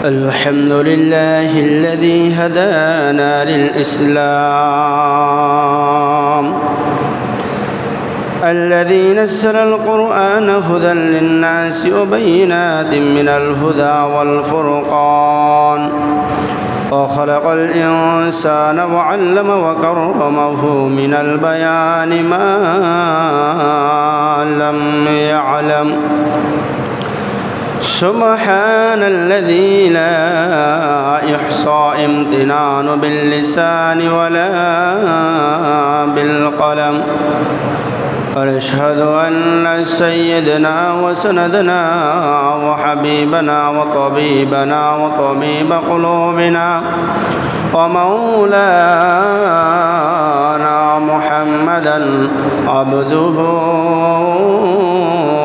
الحمد لله الذي هدانا للإسلام الذي نزل القرآن هدى للناس وبينات من الهدى والفرقان وخلق الإنسان وعلم وكرمه من البيان ما لم يعلم سبحان الذي لا يحصى امتنان باللسان ولا بالقلم ونشهد أن سيدنا وسندنا وحبيبنا وطبيبنا وطبيب قلوبنا ومولانا محمدا عبده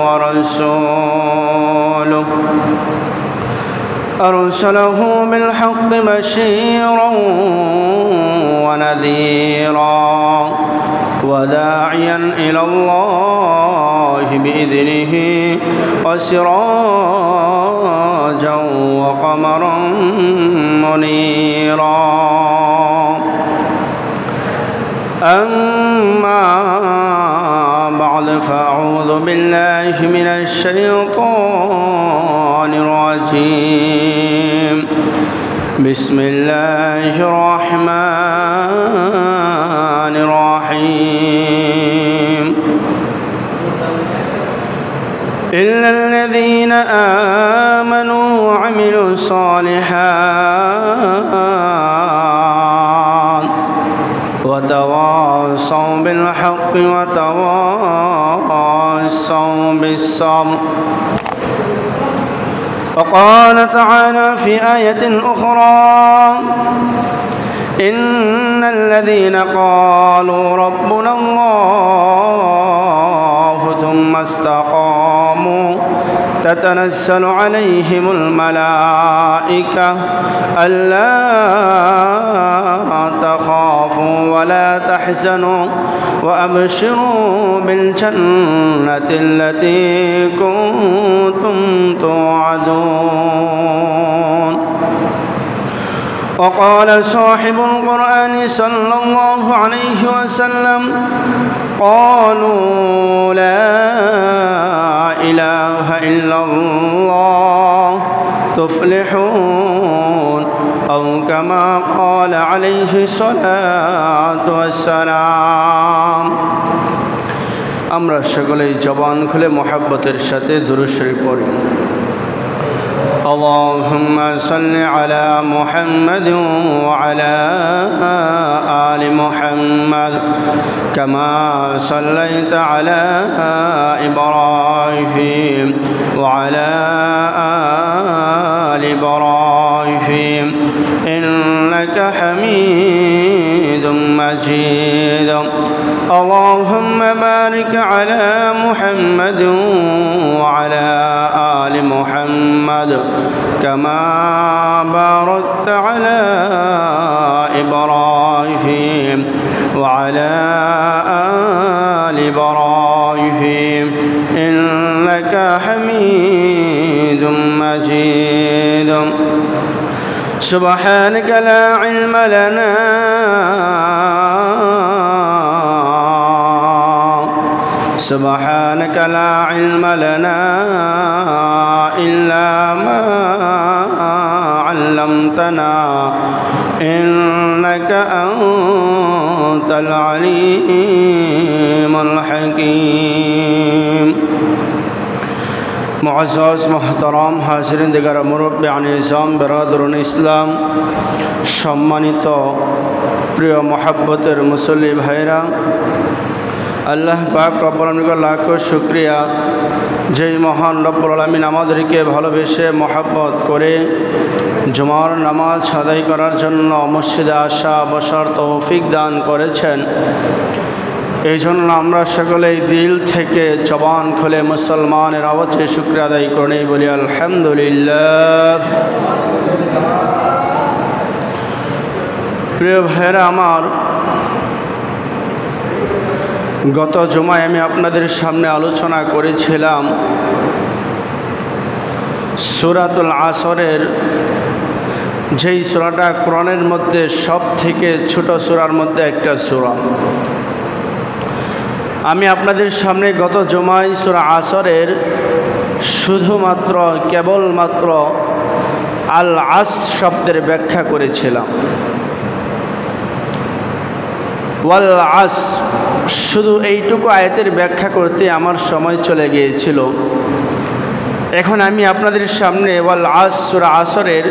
ورسوله أرسله بالحق بشيرا ونذيرا وداعيا إلى الله بإذنه وسراجا وقمرا منيرا أما بعد فأعوذ بالله من الشيطان الرجيم بسم الله الرحمن الرحيم إلا الذين آمنوا وعملوا الصالحات وتواصوا بالحق وتواصوا بالصبر. وقال تعالى في آية أخرى إن الذين قالوا ربنا الله ثم استقاموا تتنزل عليهم الملائكة ألا تخافوا ولا تحزنوا وأبشروا بالجنة التي كنتم توعدون. وقال صاحب القرآن صلى الله عليه وسلم قالوا لا إله إلا الله تفلحون أو كما قال عليه الصلاة والسلام. আমরা সকলেই জবান খুলে মোহাব্বতের সাথে দুরূদ শরীফ পড়ি। اللهم صل على محمد وعلى آل محمد كما صليت على إبراهيم وعلى آل إبراهيم إنك حميد مجيد. اللهم بارك على محمد وعلى آل محمد كما باركت على إبراهيم وعلى آل إبراهيم إنك حميد مجيد. سبحانك لا علم لنا سبحانك لا علم لنا إلا ما علمتنا إنك أنت العليم الحكيم. معزز محترم হাজিরিন দিগার মুরব্বিয়ান ইসলাম বিরাদরুন ইসলাম সম্মানিত প্রিয় মহব্বতের মুসল্লি ভাইরা, আল্লাহ পাক রব্বুল আলামিনের লাখো শুকরিয়া যেই মহান রব্বুল আলামিন আমাদেরকে ভালোবেসে মহব্বত করে জুমার নামাজ আদায় করার জন্য মসজিদে আসা বসার তৌফিক দান করেছেন। এই জন্য আমরা সকলেই দিল থেকে জবান খুলে মুসলমানের আওয়াজে শুকরিয়া আদায় করে বলি আলহামদুলিল্লাহ। প্রিয় ভাইরা আমার, গত জুমায় আমি আপনাদের সামনে আলোচনা করেছিলাম সূরাতুল আসরের যেই সূরাটা কোরআনের মধ্যে সব থেকে ছোট সূরার মধ্যে একটা সূরা। আমি আপনাদের সামনে গত জুমায় সূরা আসরের শুধুমাত্র কেবলমাত্র আল আসর শব্দের ব্যাখ্যা করেছিলাম। ওয়াল আসর শুধু এইটুকু আয়াতের ব্যাখ্যা করতে আমার সময় চলে গিয়েছিল। এখন আমি আপনাদের সামনে ওয়াল আসর সূরা আসরের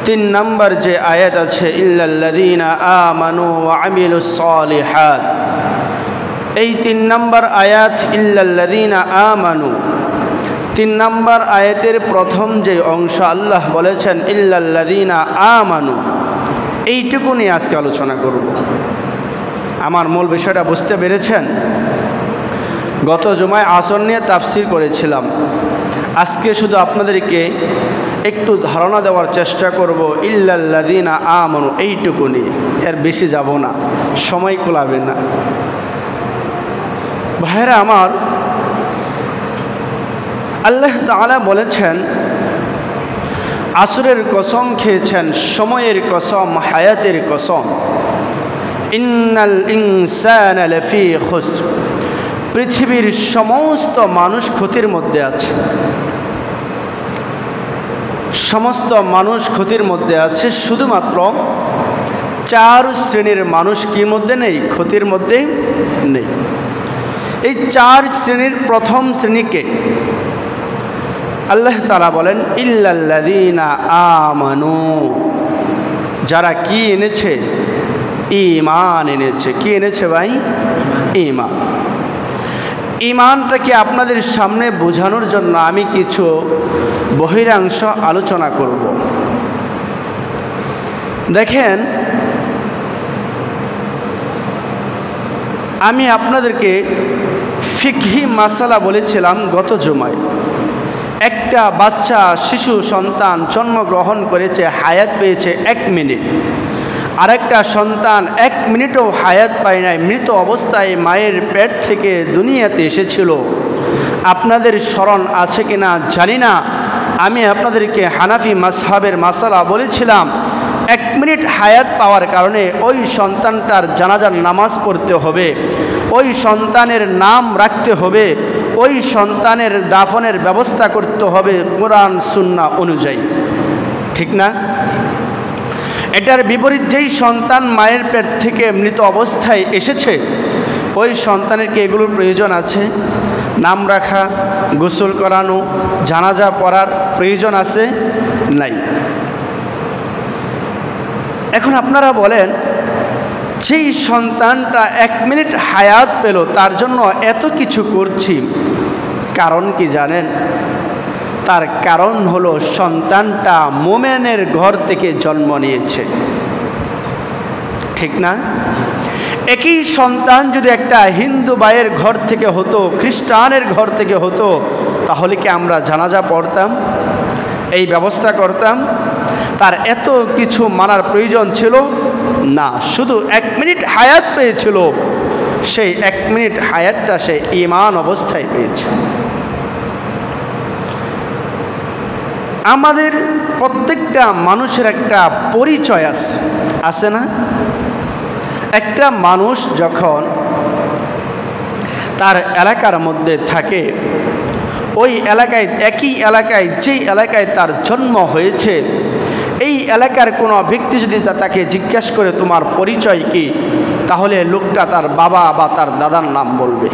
3 নম্বর যে আয়াত আছে, ইল্লাল্লাযীনা আমানু ওয়া আমিলুস সালিহাত, এই 3 নম্বর আয়াত ইল্লাল্লাযীনা আমানু, 3 নম্বর আয়াতের প্রথম যে অংশ আল্লাহ বলেছেন ইল্লাল্লাযীনা আমানু, এইটুকু নিয়ে আজকে আলোচনা করব। আমার মূল বিষয়টা বুঝতে পেরেছেন? গত জুমায় আসর নিয়ে তাফসীর করেছিলাম। আজকে শুধু আপনাদেরকে একটু ধারণা দেওয়ার চেষ্টা করব ইল্লাল্লাযীনা আমানু, এইটুকু নিয়ে, এর বেশি যাব না, সময় কুলাবে না। ভাইরা আমার, আল্লাহ তাআলা বলেছেন আসরের কসম খেয়েছেন, সময়ের কসম, হায়াতের কসম, ইন্নাল ইনসানা লাফি খুসর, পৃথিবীর সমস্ত মানুষ ক্ষতির মধ্যে আছে। সমস্ত মানুষ ক্ষতির মধ্যে আছে, শুধুমাত্র 4 শ্রেণীর মানুষ কি মধ্যে নেই? ক্ষতির মধ্যে নেই। এই 4 শ্রেণীর প্রথম শ্রেণীকে আল্লাহ তাআলা বলেন ইল্লাল্লাযীনা আমানু, যারা কি এনেছে? ঈমান এনেছে। কি এনেছে ভাই? ঈমান। ঈমানটাকে আপনাদের সামনে বোঝানোর জন্য আমি কিছু বহিরাংশ আলোচনা করব। দেখেন, আমি আপনাদেরকে ফিকহি মাসালা বলেছিলাম গত জুমায়। একটা বাচ্চা, শিশু সন্তান জন্মগ্রহণ করেছে, হায়াত পেয়েছে 1 মিনিট। আরেকটা সন্তান 1 মিনিটও হায়াত পায় নাই, মৃত অবস্থায় মায়ের পেট থেকে দুনিয়াতে এসেছিল। আপনাদের স্মরণ আছে কিনা জানি না, আমি আপনাদেরকে হানাফি মাযহাবের মাসালা বলেছিলাম। 1 মিনিট হায়াত পাওয়ার কারণে ওই সন্তানটার জানাজার নামাজ পড়তে হবে, ওই সন্তানের নাম রাখতে হবে, ওই সন্তানের দাফনের ব্যবস্থা করতে হবে কোরআন সুন্নাহ অনুযায়ী, ঠিক না? এটার বিপরীত, যেই সন্তান মায়ের পেট থেকে মৃত অবস্থায় এসেছে, ওই সন্তানের কি এগুলোর প্রয়োজন আছে? নাম রাখা, গোসল করানো, জানাজা পড়ার প্রয়োজন আছে? নাই। এখন আপনারা বলেন, যেই সন্তানটা 1 মিনিট হায়াত পেল, তার জন্য এত কিছু করছি, কারণ কি জানেন? তার কারণ হলো সন্তানটা মুমিনের ঘর থেকে জন্ম নিয়েছে, ঠিক না? একই সন্তান যদি একটা হিন্দু ভাইয়ের ঘর থেকে হতো, খ্রিস্টানের ঘর থেকে হতো, তাহলে কি আমরা জানাজা পড়তাম? এই ব্যবস্থা করতাম? তার এত কিছু মানার প্রয়োজন ছিল না। শুধু 1 মিনিট হায়াত পেয়েছিল, সেই 1 মিনিট হায়াতটা সে ঈমান অবস্থায় পেয়েছে। আমাদের প্রত্যেকটা মানুষের একটা পরিচয় আছে, আছে না? একটা মানুষ যখন তার এলাকার মধ্যে থাকে, ওই এলাকায়, একই এলাকায়, যেই এলাকায় তার জন্ম হয়েছে, এই এলাকার কোনো ব্যক্তি যদি তাকে জিজ্ঞাসা করে তোমার পরিচয় কি, তাহলে লোকটা তার বাবা বা তার দাদার নাম বলবে।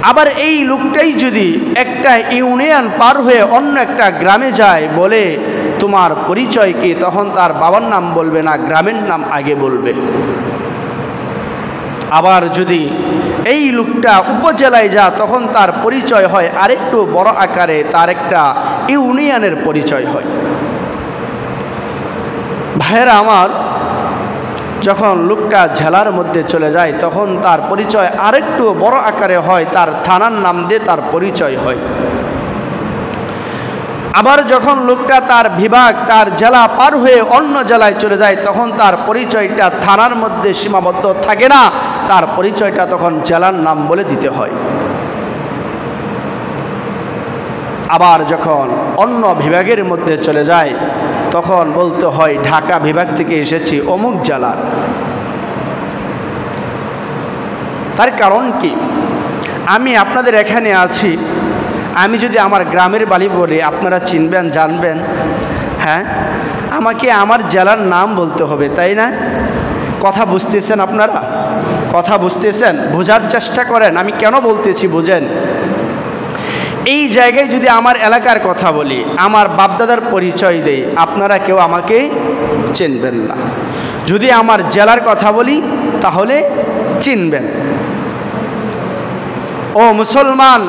আবার এই লোকটাই যদি একটা ইউনিয়ন পার হয়ে অন্য একটা গ্রামে যায়, বলে তোমার পরিচয় কি, তখন তার বাবার নাম বলবে না, গ্রামের নাম আগে বলবে। আবার যদি এই লোকটা উপজেলায় যা, তখন তার পরিচয় হয় আরেকটু বড় আকারে, তার একটা ইউনিয়নের পরিচয় হয়। ভাইয়েরা আমার, যখন লোকটা জেলার মধ্যে চলে যায়, তখন তার পরিচয় আরেকটু বড় আকারে হয়, তার থানার নাম দিয়ে তার পরিচয় হয়। আবার যখন লোকটা তার বিভাগ, তার জেলা পার হয়ে অন্য জেলায় চলে যায়, তখন তার পরিচয়টা থানার মধ্যে সীমাবদ্ধ থাকে না, তার পরিচয়টা তখন জেলার নাম বলে দিতে হয়। আবার যখন অন্য বিভাগের মধ্যে চলে যায় তখন বলতে হয় ঢাকা বিভাগ থেকে এসেছি অমুক জেলার। তার কারণ কি? আমি আপনাদের এখানে আছি, আমি যদি আমার গ্রামের বাড়ি বলি আপনারা চিনবেন, জানবেন? হ্যাঁ, আমাকে আমার জেলার নাম বলতে হবে, তাই না? কথা বুঝতেছেন আপনারা? কথা বুঝতেছেন? বোঝার চেষ্টা করেন আমি কেন বলতেছি, বুঝেন। এই জায়গায় যদি আমার এলাকার কথা বলি, আমার বাপদাদার পরিচয় দেই, আপনারা কেউ আমাকে চিনবেন না। যদি আমার জেলার কথা বলি তাহলে চিনবেন। ও মুসলমান,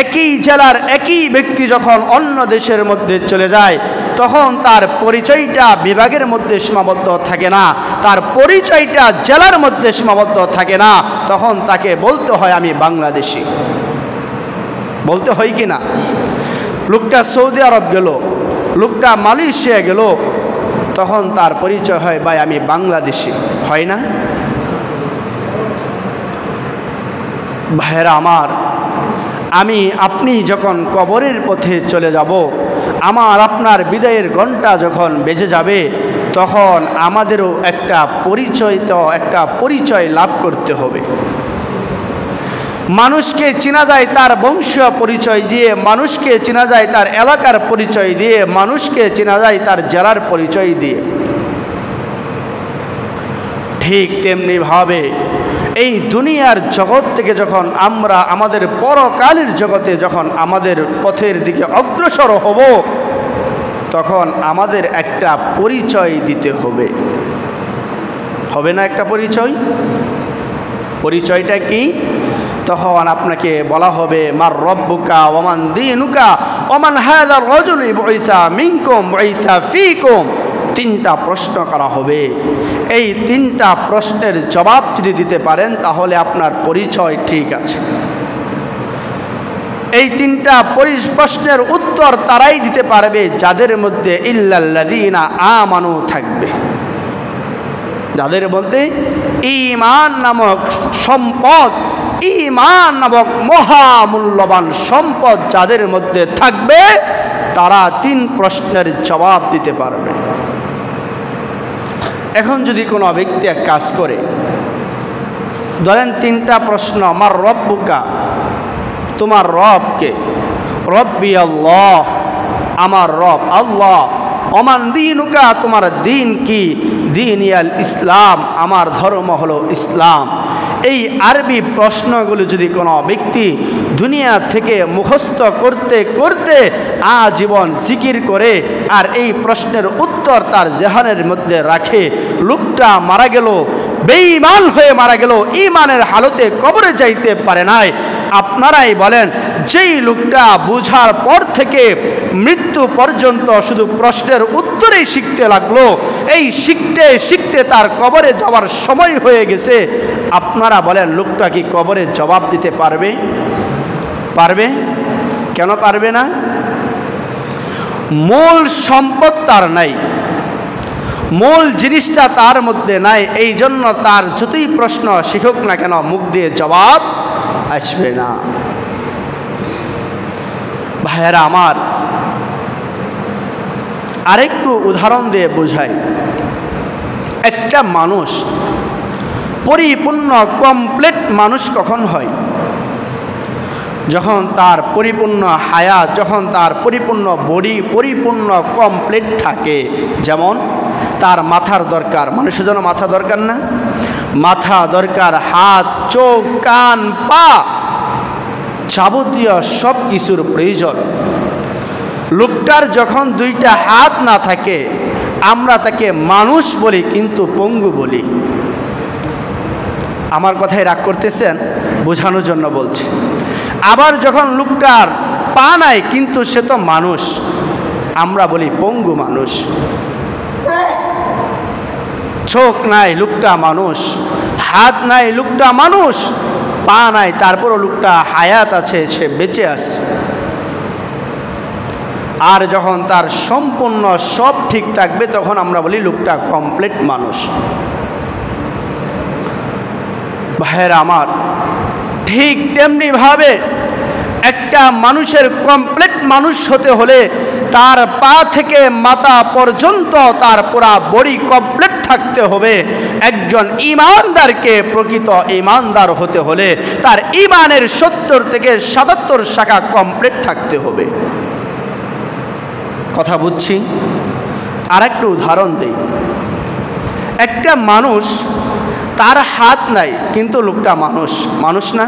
একই জেলার একই ব্যক্তি যখন অন্য দেশের মধ্যে চলে যায় তখন তার পরিচয়টা বিভাগের মধ্যে সীমাবদ্ধ থাকে না, তার পরিচয়টা জেলার মধ্যে সীমাবদ্ধ থাকে না, তখন তাকে বলতে হয় আমি বাংলাদেশি। বলতে হয় কি না? লোকটা সৌদি আরব গেল, লোকটা মালয়েশিয়া গেল, তখন তার পরিচয় হয় ভাই আমি বাংলাদেশি, হয় না? ভাইয়েরা আমার, আমি আপনি যখন কবরের পথে চলে যাব, আমার আপনার বিদায়ের ঘণ্টা যখন বেজে যাবে, তখন আমাদেরও একটা পরিচয় লাভ করতে হবে। মানুষকে চেনা যায় তার বংশীয় পরিচয় দিয়ে, মানুষকে চেনা যায় তার এলাকার পরিচয় দিয়ে, মানুষকে চেনা যায় তার জেলার পরিচয় দিয়ে। ঠিক তেমনিভাবে এই দুনিয়ার জগৎ থেকে যখন আমরা আমাদের পরকালের জগতে যখন আমাদের পথের দিকে অগ্রসর হব, তখন আমাদের একটা পরিচয় দিতে হবে, হবে না? একটা পরিচয়। পরিচয়টা কি? তখন আপনাকে বলা হবে মার রব্বুকা ওমান দীনুকা ওমান হাযার রাজুল বুইসা মিনকুম বুইসা ফীকুম। তিনটা প্রশ্ন করা হবে। এই তিনটা প্রশ্নের জবাব যদি দিতে পারেন তাহলে আপনার পরিচয় ঠিক আছে। এই তিনটা প্রশ্নের উত্তর তারাই দিতে পারবে যাদের মধ্যে ইল্লাল্লাযীনা আমানু থাকবে, যাদের মধ্যে ঈমান নামক সম্পদ, ঈমান নামক মহামূল্যবান সম্পদ যাদের মধ্যে থাকবে, তারা তিন প্রশ্নের জবাব দিতে পারবে। এখন যদি কোনো ব্যক্তি এক কাজ করে, ধরেন তিনটা প্রশ্ন, আমার রব্বুকা, তোমার রবকে, রব্বি আল্লাহ, আমার রব আল্লাহ, ওমান দীনুকা, তোমার দিন কি, দীনিয়াল ইসলাম, আমার ধর্ম হলো ইসলাম। এই আরবি প্রশ্নগুলো যদি কোনো ব্যক্তি দুনিয়া থেকে মুখস্থ করতে করতে আজীবন জিকির করে আর এই প্রশ্নের উত্তর তার জেহানের মধ্যে রাখে, লোকটা মারা গেল, বেঈমান হয়ে মারা গেল, ঈমানের হালতে কবরে যাইতে পারে নাই। আপনারাই বলেন, যেই লোকটা বুঝার পর থেকে মৃত্যু পর্যন্ত শুধু প্রশ্নের উত্তরেই শিখতে লাগলো, এই শিখতে শিখতে তার কবরে যাওয়ার সময় হয়ে গেছে, আপনারা বলেন লোকটা কি কবরে জবাব দিতে পারবে? পারবে? কেন পারবে না? মূল সম্পদ তার নাই, মূল জিনিসটা তার মধ্যে নাই। এই জন্য তার যতই প্রশ্ন শিখুক না কেন মুখ দিয়ে জবাব আসবে না। ভাইয়েরা আমার, আরেকটু উদাহরণ দিয়ে বোঝাই। একটা মানুষ পরিপূর্ণ কমপ্লিট মানুষ কখন হয়? যখন তার পরিপূর্ণ হায়াত, যখন তার পরিপূর্ণ বডি পরিপূর্ণ কমপ্লিট থাকে। যেমন তার মাথার দরকার, মানুষের জন্য মাথা দরকার না? মাথা দরকার, হাত, চোখ, কান, পা, যাবতীয় সব কিছুর প্রয়োজন। লোকটার যখন দুইটা হাত না থাকে আমরা তাকে মানুষ বলি কিন্তু পঙ্গু বলি। আমার কথায় রাগ করতেছেন? বোঝানোর জন্য বলছি। আবার যখন লোকটার পা নাই কিন্তু সে তো মানুষ, আমরা বলি পঙ্গু মানুষ। চোখ নাই, লোকটা মানুষ। হাত নাই, লোকটা মানুষ। পা নাই, তারপরও লোকটা হায়াত আছে, সে বেঁচে আছে। আর যখন তার সম্পূর্ণ সব ঠিক থাকবে তখন আমরা বলি লোকটা কমপ্লিট মানুষ। ভাইয়েরা আমার, ঠিক তেমনি ভাবে একটা মানুষের কমপ্লিট মানুষ হতে হলে তার পা থেকে মাথা পর্যন্ত তার পুরা বডি কমপ্লিট থাকতে হবে। একজন ঈমানদারকে প্রকৃত ঈমানদার হতে হলে তার ঈমানের 70 থেকে 77 শাখা কমপ্লিট থাকতে হবে। কথা বুঝছি? আর একটা উদাহরণ দেই। একটা মানুষ, তার হাত নাই কিন্তু লোকটা মানুষ না?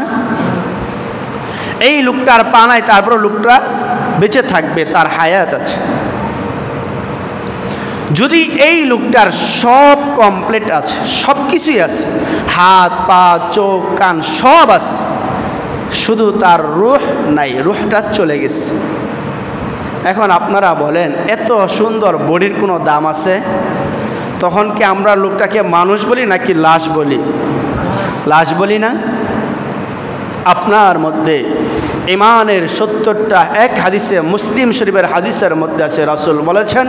এই লোকটার পা নাই, তারপর লোকটা বেঁচে থাকবে, তার হায়াত আছে। যদি এই লোকটার সব কমপ্লিট আছে, সব কিছুই আছে, হাত পা চোখ কান সব আছে, শুধু তার রূহ নাই, রূহটা চলে গেছে। এখন আপনারা বলেন, এত সুন্দর বডির কোনো দাম আছে? তখন কি আমরা লোকটাকে মানুষ বলি নাকি লাশ বলি? লাশ বলি না? আপনার মধ্যে ঈমানের 70টা, এক হাদিসে, মুসলিম শরীফের হাদিসের মধ্যে আছে, রাসূল বলেছেন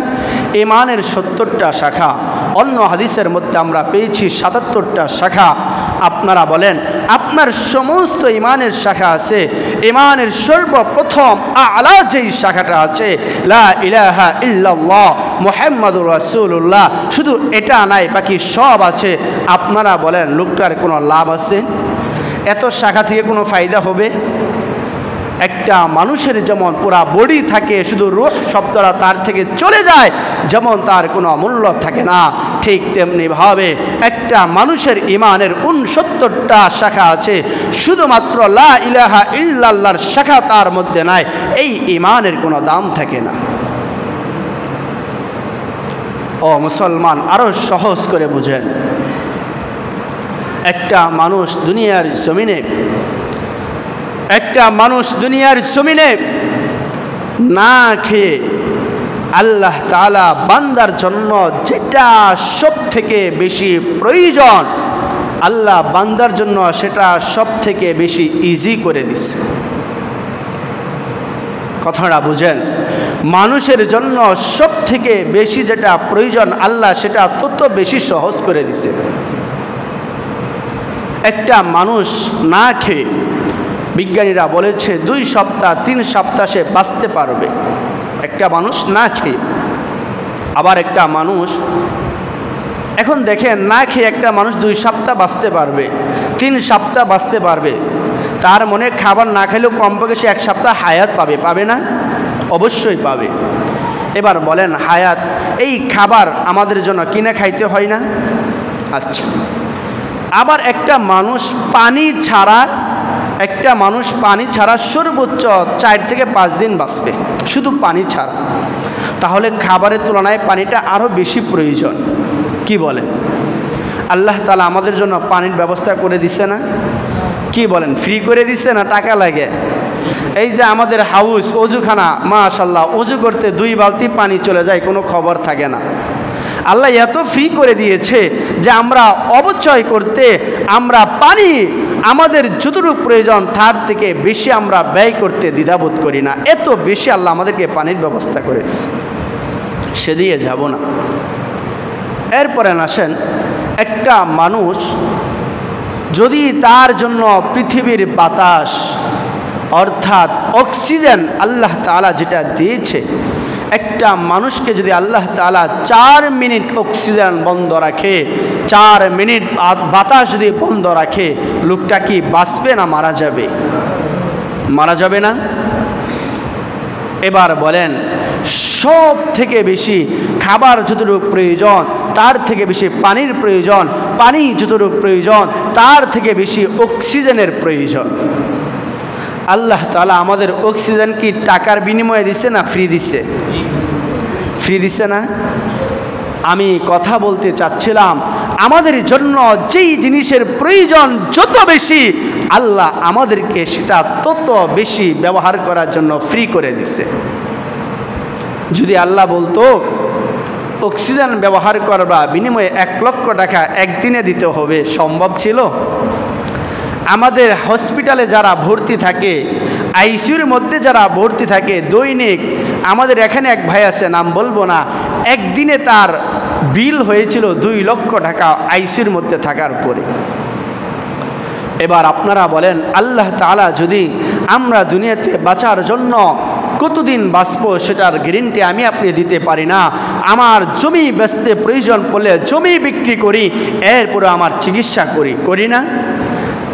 ঈমানের 70টা শাখা, অন্য হাদিসের মধ্যে আমরা পেয়েছি 77টা শাখা। আপনারা বলেন, আপনার সমস্ত ঈমানের শাখা আছে, ঈমানের সর্বপ্রথম আলা যেই শাখাটা আছে, লা ইলাহা ইল্লাল্লাহ মুহাম্মাদুর রাসূলুল্লাহ, শুধু এটা নাই, বাকি সব আছে। আপনারা বলেন, লোকটার কোনো লাভ আছে? এত শাখা থেকে কোনো ফায়দা হবে? একটা মানুষের যেমন পুরা বডি থাকে, শুধু রূহ শব্দটা তার থেকে চলে যায়, যেমন তার কোনো মূল্য থাকে না, ঠিক তেমনিভাবে একটা মানুষের ঈমানের 69টা শাখা আছে, শুধুমাত্র লা ইলাহা ইল্লাল্লাহর শাখা তার মধ্যে নাই, এই ঈমানের কোনো দাম থাকে না। ও মুসলমান, আরো সহজ করে বুঝেন। একটা মানুষ দুনিয়ার জমিনে না খেয়ে আল্লাহ তাআলা বান্দার জন্য যেটা সব থেকে বেশি প্রয়োজন, আল্লাহ বান্দার জন্য সেটা সব থেকে বেশি ইজি করে দিছে। কথাটা বুঝেন? মানুষের জন্য সব থেকে বেশি যেটা প্রয়োজন, আল্লাহ সেটা তত বেশি সহজ করে দিছে। একটা মানুষ না খেয়ে, বিজ্ঞানীরা বলেছে 2 সপ্তাহ 3 সপ্তাহ সে বাঁচতে পারবে, একটা মানুষ না খেয়ে। আবার একটা মানুষ, এখন দেখেন, না খেয়ে একটা মানুষ 2 সপ্তাহ বাঁচতে পারবে, 3 সপ্তাহ বাঁচতে পারবে, তার মনে খাবার না খেলেও কমপক্ষে সে 1 সপ্তাহ হায়াত পাবে না? অবশ্যই পাবে। এবার বলেন, হায়াত, এই খাবার আমাদের জন্য কিনে খাইতে হয় না? আচ্ছা, আবার একটা মানুষ পানি ছাড়া সর্বোচ্চ 4 থেকে 5 দিন বাঁচবে, শুধু পানি ছাড়া। তাহলে খাবারের তুলনায় পানিটা আরও বেশি প্রয়োজন। কি বলেন? আল্লাহ তাআলা আমাদের জন্য পানির ব্যবস্থা করে দিছে না? কি বলেন? ফ্রি করে দিছে না টাকা লাগে? এই যে আমাদের হাউস, অজুখানা, মাশাআল্লাহ, অজু করতে 2 বালতি পানি চলে যায়, কোনো খবর থাকে না। আল্লাহ এত ফ্রি করে দিয়েছে যে আমরা অপচয় করতে, আমরা পানি আমাদের যতটুকু প্রয়োজন তার থেকে বেশি আমরা ব্যয় করতে দ্বিধাবোধ করি না। এত বেশি আল্লাহ আমাদেরকে পানির ব্যবস্থা করেছে, সেদিকে যাব না। এরপরে আসেন, একটা মানুষ যদি তার জন্য পৃথিবীর বাতাস অর্থাৎ অক্সিজেন আল্লাহ তাআলা যেটা দিয়েছে, একটা মানুষকে যদি আল্লাহ তাআলা 4 মিনিট অক্সিজেন বন্ধ রাখে, 4 মিনিট বাতাস যদি বন্ধ রাখে, লোকটা কি বাঁচবে না মারা যাবে? মারা যাবে না? এবার বলেন, সব থেকে বেশি খাবার যতটুকু প্রয়োজন তার থেকে বেশি পানির প্রয়োজন, পানি যতটুকু প্রয়োজন তার থেকে বেশি অক্সিজেনের প্রয়োজন। আল্লাহ তাআলা আমাদের অক্সিজেন কি টাকার বিনিময়ে দিচ্ছে না ফ্রি দিচ্ছে? ফ্রি দিচ্ছে না? আমি কথা বলতে চাচ্ছিলাম, আমাদের জন্য যেই জিনিসের প্রয়োজন যত বেশি, আল্লাহ আমাদেরকে সেটা তত বেশি ব্যবহার করার জন্য ফ্রি করে দিচ্ছে। যদি আল্লাহ বলতো অক্সিজেন ব্যবহার করবা বিনিময়ে 1 লক্ষ টাকা একদিনে দিতে হবে, সম্ভব ছিল? আমাদের হসপিটালে যারা ভর্তি থাকে, আইসিইউর মধ্যে যারা ভর্তি থাকে দৈনিক, আমাদের এখানে এক ভাই আছে, নাম বলবো না, একদিনে তার বিল হয়েছিল 2 লক্ষ টাকা আইসিইউর মধ্যে থাকার পরে। এবার আপনারা বলেন, আল্লাহ তাআলা যদি আমরা দুনিয়াতে বাঁচার জন্য কতদিন বাঁচবো সেটার গ্যারান্টি আমি আপনি দিতে পারি না। আমার জমি বেচতে প্রয়োজন পড়লে জমি বিক্রি করি, এরপরে আমার চিকিৎসা করি না?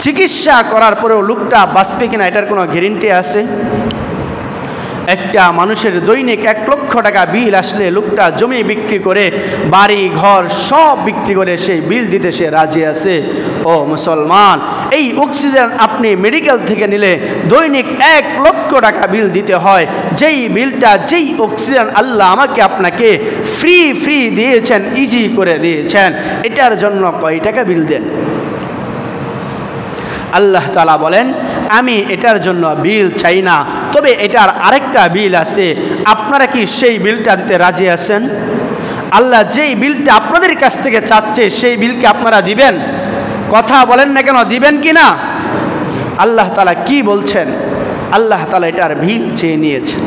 চিকিৎসা করার পরেও লোকটা বাঁচবে কিনা এটার কোনো গ্যারান্টি আছে? একটা মানুষের দৈনিক 1 লক্ষ টাকা বিল আসলে লোকটা জমি বিক্রি করে, বাড়ি ঘর সব বিক্রি করে সেই বিল দিতে সে রাজি আছে। ও মুসলমান, এই অক্সিজেন আপনি মেডিকেল থেকে নিলে দৈনিক 1 লক্ষ টাকা বিল দিতে হয়। যেই বিলটা, যেই অক্সিজেন আল্লাহ আমাকে আপনাকে ফ্রি দিয়েছেন, ইজি করে দিয়েছেন, এটার জন্য কয় টাকা বিল দেন? আল্লাহ তাআলা বলেন, আমি এটার জন্য বিল চাই না, তবে এটার আরেকটা বিল আছে, আপনারা কি সেই বিলটা দিতে রাজি আছেন? আল্লাহ যেই বিলটা আপনাদের কাছ থেকে চাচ্ছে সেই বিলকে আপনারা দিবেন? কথা বলেন না কেন, দিবেন কি না? আল্লাহ তাআলা কি বলছেন? আল্লাহ তাআলা এটার বিল চেয়ে নিয়েছেন।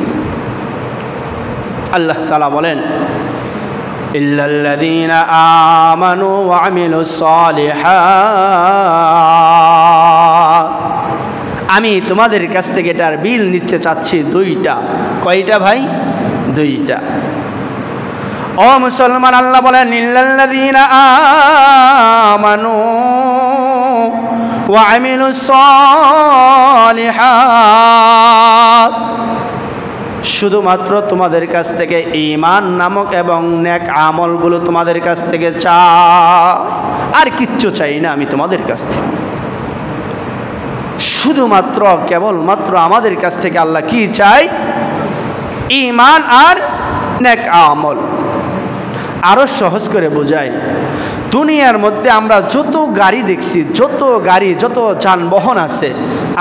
আল্লাহ তাআলা বলেন, ইল্লাল্লাযীনা আমানু ওয়া আমিলুস সালিহাত, আমি তোমাদের কাছ থেকে এটার বিল নিতে চাচ্ছি 2টা। কয়টা ভাই? 2টা। ও মুসলমান, আল্লাহ বলেন ইল্লাল্লাযীনা আমানু ওয়া আমিলুস সালিহাত, শুধুমাত্র তোমাদের কাছ থেকে ঈমান নামক এবং নেক আমলগুলো তোমাদের কাছ থেকে চাই, আর কিচ্ছু চাই না আমি তোমাদের কাছ থেকে। শুধুমাত্র কেবলমাত্র আমাদের কাছ থেকে আল্লাহ কি চাই? ঈমান আর নেক আমল। আরো সহজ করে বোঝাই, দুনিয়ার মধ্যে আমরা যত গাড়ি দেখছি, যত যানবাহন আছে,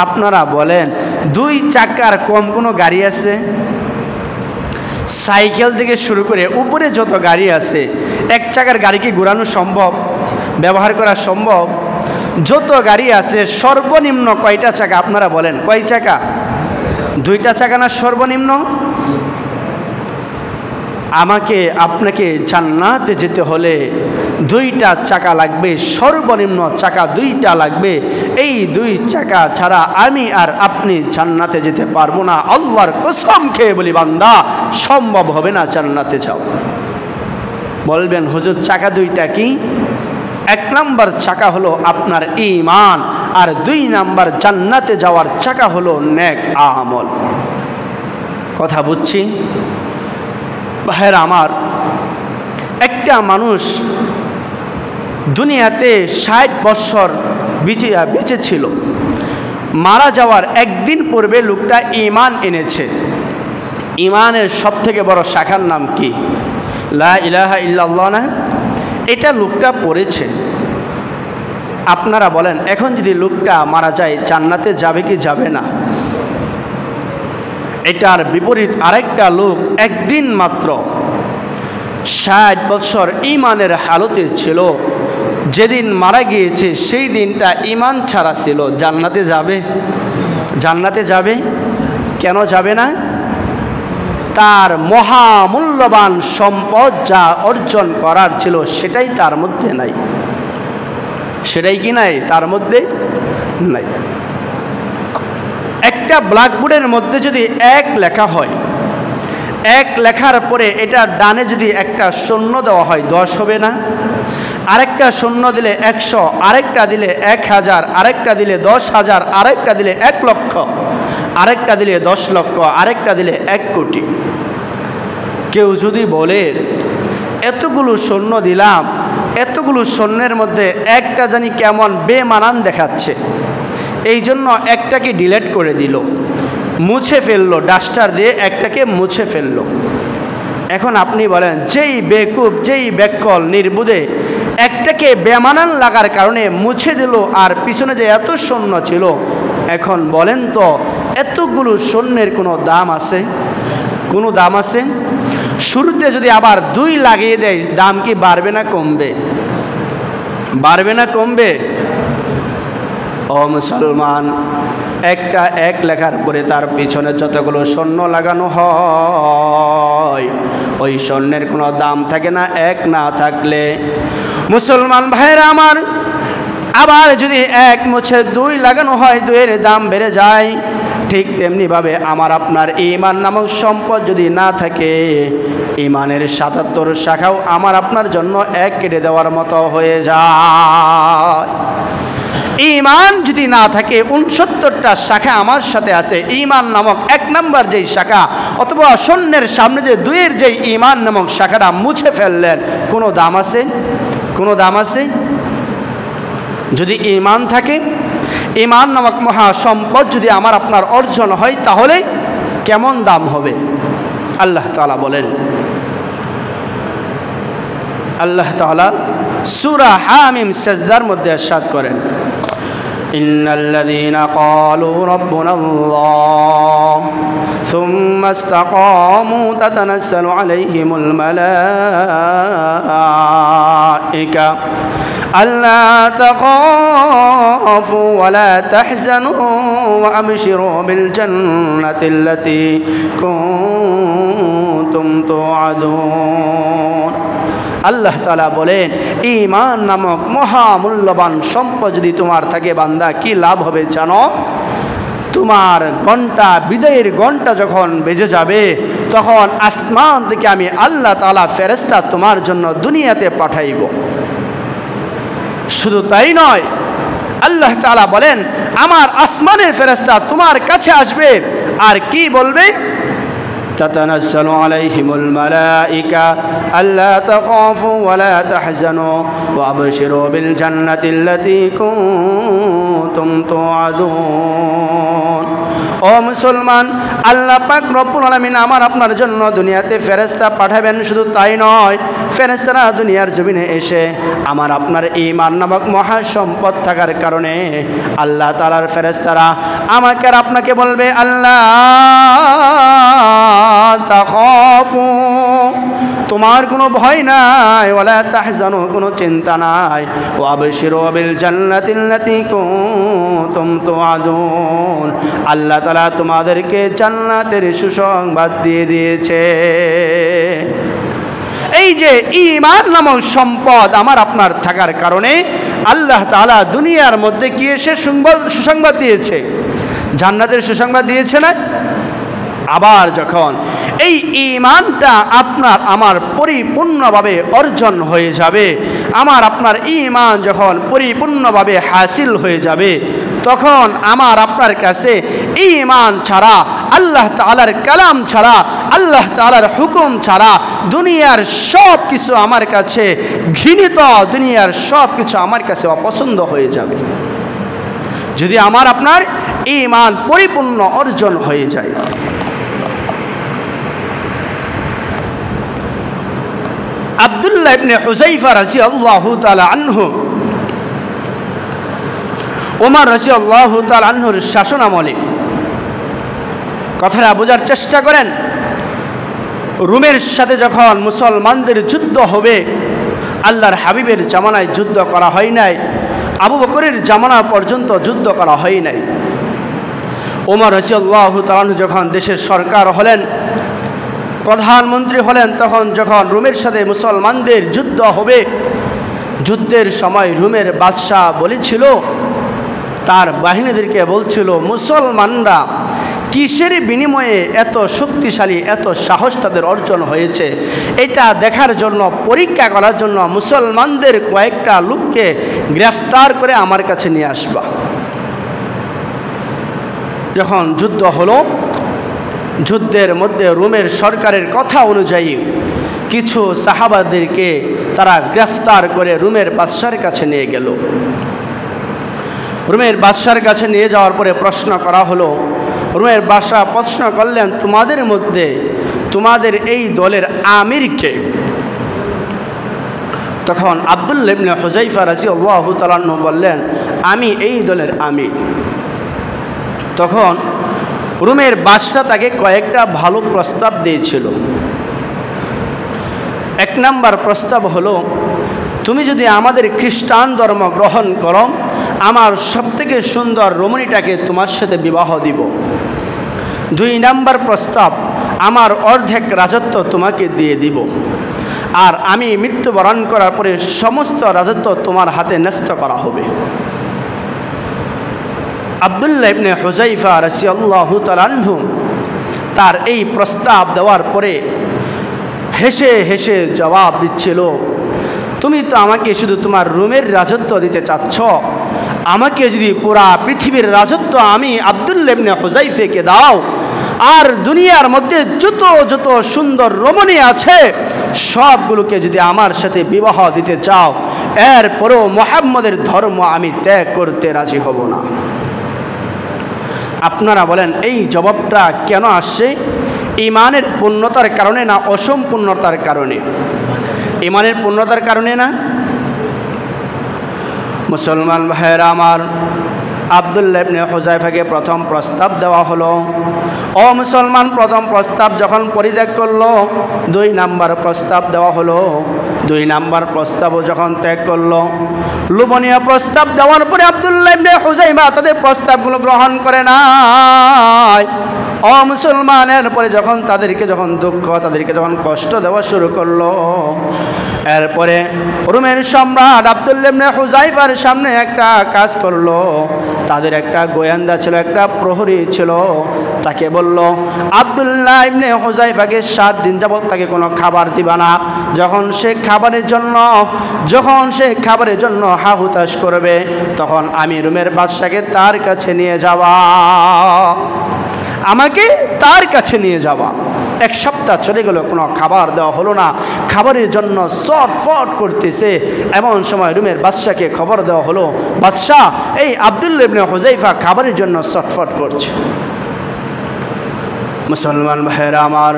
আপনারা বলেন 2 চাকার কম কোনো গাড়ি আছে? সাইকেল থেকে শুরু করে উপরে যত গাড়ি আছে, 1 চাকার গাড়ি কি ঘোরানো সম্ভব, ব্যবহার করা সম্ভব? যত গাড়ি আছে সর্বনিম্ন কয়টা চাকা আপনারা বলেন? কয় চাকা? 2টা চাকা না সর্বনিম্ন? আমাকে আপনাকে জান্নাতে যেতে হলে 2টা চাকা লাগবে, সর্বনিম্ন চাকা 2টা লাগবে। এই 2 চাকা ছাড়া আমি আর আপনি জান্নাতে যেতে পারবো না। আল্লাহর কসম খেয়ে বলি বান্দা, সম্ভব হবে না জান্নাতে যাও। বলবেন হুজুর চাকা 2টা কি? 1 নাম্বার চাকা হলো আপনার ঈমান, আর 2 নাম্বার জান্নাতে যাওয়ার চাকা হলো নেক আমল। কথা বুঝছি? ভাইরা আমার, একটা মানুষ দুনিয়াতে 60 বছর বেঁচে ছিল, মারা যাওয়ার একদিন পূর্বে লোকটা ঈমান এনেছে। ঈমানের সবথেকে বড় শাখার নাম কি? লা ইলাহা ইল্লাল্লাহ না? এটা লোকটা পড়েছে। আপনারা বলেন, এখন যদি লোকটা মারা যায় জান্নাতে যাবে কি যাবে না? এটার বিপরীত আরেকটা লোক একদিন মাত্র 60 বছর ঈমানের হালতে ছিল, যেদিন মারা গিয়েছে সেই দিনটা ঈমান ছাড়া ছিল, জান্নাতে যাবে? জান্নাতে যাবে? কেন যাবে না? তার মহামূল্যবান সম্পদ যা অর্জন করার ছিল সেটাই তার মধ্যে নাই। সেটাই কি নাই? তার মধ্যে নাই। একটা ব্ল্যাকবোর্ডের মধ্যে যদি 1 লেখা হয়, 1 লেখার পরে এটা ডানে যদি একটা শূন্য দেওয়া হয় 10 হবে না? আরেকটা শূন্য দিলে 100, আরেকটা দিলে 1000, আরেকটা দিলে 10,000, আরেকটা দিলে 1 লক্ষ, আরেকটা দিলে 10 লক্ষ, আরেকটা দিলে 1 কোটি। কেউ যদি বলে এতগুলো শূন্য দিলাম, এতগুলো শূন্যের মধ্যে একটা জানি কেমন বেমানান দেখাচ্ছে, এই জন্য একটাকে ডিলিট করে দিল, মুছে ফেললো, ডাস্টার দিয়ে একটাকে মুছে ফেললো। এখন আপনি বলেন, যেই বেকুব, যেই বেকল নির্বুধে একটাকে বেমানান লাগার কারণে মুছে দিল, আর পিছনে যে এত শূন্য ছিল, এখন বলেন তো এতগুলো শূন্যের কোনো দাম আছে? কোনো দাম আছে? শুরুতে যদি আবার 2 লাগিয়ে দেয়, দাম কি বাড়বে না কমবে? বাড়বে না কমবে? ও মুসলমান, একটা 1 লেখার পরে তার পিছনে যতগুলো শূন্য লাগানো হয়, ওই শূন্যের কোনো দাম থাকে না 1 না থাকলে। মুসলমান ভাইরা আমার, আবার যদি 1 মুছে 2 লাগানো হয়, 2 এর দাম বেড়ে যায়। ঠিক তেমনিভাবে আমার আপনার ঈমান নামক সম্পদ যদি না থাকে, ঈমানের ৭৭ শাখাও আমার আপনার জন্য এক কেটে দেওয়ার মতো হয়ে যায়। ঈমান যদি না থাকে, ৬৯টা শাখা আমার সাথে আছে, ঈমান নামক ১ নম্বর যেই শাখা অথবা শূন্যের সামনে যে ২-এর যেই ঈমান নামক শাখাটা মুছে ফেললেন, কোনো দাম আছে? কোনো দাম আছে? যদি ঈমান থাকে, ঈমান নামক মহা সম্পদ যদি আমার আপনার অর্জন হয়, তাহলে কেমন দাম হবে? আল্লাহ তাআলা বলেন, আল্লাহ তাআলা সূরা হামিম সাজদার মধ্যে ইরশাদ করেন, ইন্নাল্লাযীনা ক্বালু রাব্বুনাল্লাহ সুম্মা ইসতাকামু তাতানাজ্জালু আলাইহিমুল মালায়েকা আল্লা তাখাফু ওয়া লা তাহজানু ওয়া আবশিরু বিল জান্নাতিল্লাতী কুনতুম তুআদুন। আল্লাহ তাআলা বলেন, ঈমান নামক মহামূল্যবান সম্পদ যদি তোমার থাকে বান্দা, কি লাভ হবে জানো? তোমার ঘন্টা, বিদায়ের ঘন্টা যখন বেজে যাবে, তখন আসমান থেকে আমি আল্লাহ তাআলা ফেরেশতা তোমার জন্য দুনিয়াতে পাঠাইব। শুধু তাই নয়, আল্লাহ তাআলা বলেন, আমার আসমানের ফেরেশতা তোমার কাছে আসবে আর কি বলবে? تتنزل عليهم الملائكة ألا تخافوا ولا تحزنوا وأبشروا بالجنة التي كنتم توعدون। ও মুসলমান, আল্লাহ পাক রব্বুল আলামিন আমার আপনার জন্য দুনিয়াতে ফেরেশতা পাঠাবেন। শুধু তাই নয়, ফেরেশতারা দুনিয়ার জমিনে এসে আমার আপনার ঈমান নামক মহা সম্পদ থাকার কারণে আল্লাহ তাআলার ফেরেশতারা আমাকে আর আপনাকে বলবে, আল্লাহ তাখাফু, তোমার কোনো ভয় নাই, ওয়ালা তাহজানু, কোনো চিন্তা নাই, ওয়া আবশিরু বিল জান্নাতিল্লাতী কুনতুম তুআদুন, আল্লাহ তাআলা তোমাদেরকে জান্নাতের সুসংবাদ দিয়ে দিয়েছে। এই যে ঈমান নামক সম্পদ আমার আপনার থাকার কারণে আল্লাহ তাআলা দুনিয়ার মধ্যে কি এসে সুসংবাদ দিয়েছে? জান্নাতের সুসংবাদ দিয়েছে না? আবার যখন এই ঈমানটা আপনার আমার পরিপূর্ণভাবে অর্জন হয়ে যাবে, আমার আপনার ঈমান যখন পরিপূর্ণভাবে হাসিল হয়ে যাবে, তখন আমার আপনার কাছে ঈমান ছাড়া, আল্লাহ তাআলার কালাম ছাড়া, আল্লাহ তাআলার হুকুম ছাড়া দুনিয়ার সব কিছু আমার কাছে ঘৃণিত, দুনিয়ার সব কিছু আমার কাছে অপছন্দ হয়ে যাবে, যদি আমার আপনার ঈমান পরিপূর্ণ অর্জন হয়ে যায়। আব্দুল্লাহ ইবনে হুযায়ফা রাদিয়াল্লাহু তাআলা আনহু, ওমর রাদিয়াল্লাহু তাআলা আনহুর শাসনামলে, কথাটা বোঝার চেষ্টা করেন, রোমের সাথে যখন মুসলমানদের যুদ্ধ হবে, আল্লাহর হাবিবের জামানায় যুদ্ধ করা হয় নাই, আবু বকরের জামানা পর্যন্ত যুদ্ধ করা হয় নাই। ওমর রাদিয়াল্লাহু তাআলা আনহু যখন দেশের সরকার হলেন, প্রধানমন্ত্রী হলেন, তখন যখন রোমের সাথে মুসলমানদের যুদ্ধ হবে, যুদ্ধের সময় রোমের বাদশাহ বলেছিল, তার বাহিনীদেরকে বলছিল, মুসলমানরা কিসের বিনিময়ে এত শক্তিশালী, এত সাহস তাদের অর্জন হয়েছে, এটা দেখার জন্য, পরীক্ষা করার জন্য মুসলমানদের কয়েকটা লোককে গ্রেফতার করে আমার কাছে নিয়ে আসবা। যখন যুদ্ধ হলো, যুদ্ধের মধ্যে রোমের সরকারের কথা অনুযায়ী কিছু সাহাবাদেরকে তারা গ্রেফতার করে রোমের বাদশার কাছে নিয়ে গেল। রোমের বাদশার কাছে নিয়ে যাওয়ার পরে প্রশ্ন করা হলো, রোমের বাদশা প্রশ্ন করলেন, তোমাদের মধ্যে তোমাদের এই দলের আমিরকে? তখন আব্দুল্লাহ ইবনে হুযায়ফা রাদিয়াল্লাহু তাআলা আনহু বললেন, আমি এই দলের আমির। তখন রোমের বাদশাহ তাকে কয়েকটা ভালো প্রস্তাব দিয়েছিল। ১ নম্বর প্রস্তাব হলো, তুমি যদি আমাদের খ্রিস্টান ধর্ম গ্রহণ করো, আমার সবথেকে সুন্দর রমণীটাকে তোমার সাথে বিবাহ দিব। ২ নম্বর প্রস্তাব, আমার অর্ধেক রাজত্ব তোমাকে দিয়ে দিব, আর আমি মৃত্যুবরণ করার পরে সমস্ত রাজত্ব তোমার হাতে ন্যস্ত করা হবে। আব্দুল্লাহ ইবনে হুযায়ফা রাদিয়াল্লাহু তাআলা আনহু তার এই প্রস্তাব দেওয়ার পরে হেসে হেসে জবাব দিচ্ছিল, তুমি তো আমাকে শুধু তোমার রুমের রাজত্ব দিতে চাচ্ছ, আমাকে যদি পুরা পৃথিবীর রাজত্ব আমি আব্দুল্লাহ ইবনে হুযায়ফাকে দাও, আর দুনিয়ার মধ্যে যত যত সুন্দর রমণী আছে সবগুলোকে যদি আমার সাথে বিবাহ দিতে চাও, এরপরেও মুহাম্মদের ধর্ম আমি ত্যাগ করতে রাজি হব না। আপনারা বলেন এই জবাবটা কেন আসছে? ঈমানের পূর্ণতার কারণে না অসম্পূর্ণতার কারণে? ঈমানের পূর্ণতার কারণে না? মুসলমান ভাইয়েরা আমার, আব্দুল্লাহ ইবনে হুযায়ফাকে প্রথম প্রস্তাব দেওয়া হলো। ও মুসলমান, প্রথম প্রস্তাব যখন পরিত্যাগ করলো, 2 নাম্বার প্রস্তাব দেওয়া হলো। 2 নাম্বার প্রস্তাবও যখন ত্যাগ করলো, লোভনীয় প্রস্তাব দেওয়ার পরে আব্দুল্লাহ ইবনে হুযায়ফা তাদের প্রস্তাবগুলো গ্রহণ করে নাই। ও মুসলমানের পরে যখন তাদেরকে যখন দুঃখ, তাদেরকে যখন কষ্ট দেওয়া শুরু করলো, এরপরে রোমের সম্রাট আব্দুল্লাহ ইবনে হুযায়ফার সামনে একটা কাজ করলো। তাদের একটা গোয়েন্দা ছিল, একটা প্রহরী ছিল, তাকে বলল আব্দুল্লাহ ইবনে হুযায়ফাকে 7 দিন যাবত তাকে কোনো খাবার দিবা না। যখন সে খাবারের জন্য হাহুতাশ করবে, তখন আমি রোমের বাদশাকে তার কাছে নিয়ে যাওয়া, আমাকে তার কাছে নিয়ে যাওয়া। 1 সপ্তাহ চলে গেল, কোনো খাবার দেওয়া হলো না। খাবারের জন্য ছটফট করতেছে। এমন সময় রোমের বাদশাকে খবর দেওয়া হলো, বাদশাহ এই আব্দুল্লাহ ইবনে হুযায়ফা খাবারের জন্য ছটফট করছে। মুসলমান ভাইয়েরা আমার,